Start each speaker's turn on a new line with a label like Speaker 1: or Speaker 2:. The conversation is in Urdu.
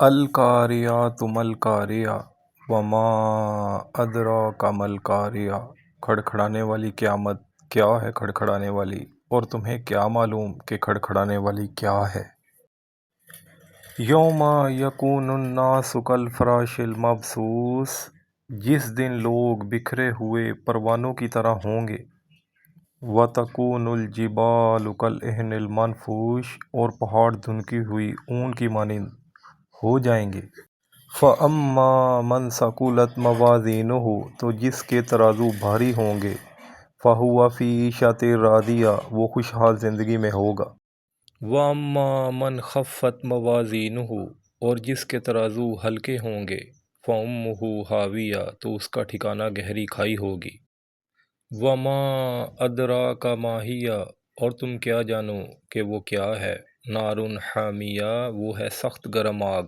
Speaker 1: القاریات ملقاریہ وما ادراک ملقاریہ۔ کھڑکھڑانے والی قیامت کیا ہے کھڑکھڑانے والی، اور تمہیں کیا معلوم کہ کھڑکھڑانے والی کیا ہے؟ یوم یکون الناس کالفراش المبثوث، جس دن لوگ بکھرے ہوئے پروانوں کی طرح ہوں گے۔ وتکون الجبال کالعہن المنفوش، اور پہاڑ دھنکی ہوئی اون کی مانند ہو جائیں گے۔ فَأَمَّا مَنْ ثَقُلَتْ مَوَازِينُهُ، تو جس کے ترازو بھاری ہوں گے۔ فَهُوَ فِي عِيشَةٍ رَاضِيَةٍ، وہ خوشحال زندگی میں ہوگا۔ وَأَمَّا مَنْ خَفَّتْ مَوَازِينُهُ، اور جس کے ترازو ہلکے ہوں گے۔ فَأُمُّهُ هَاوِيَةٌ، تو اس کا ٹھکانہ گہری کھائی ہوگی۔ وَمَا أَدْرَاكَ مَا هِيَ، اور تم کیا جانو کہ وہ کیا ہے۔ نَارٌ حَامِيَةٌ، وہ ہے سخت گرم آگ۔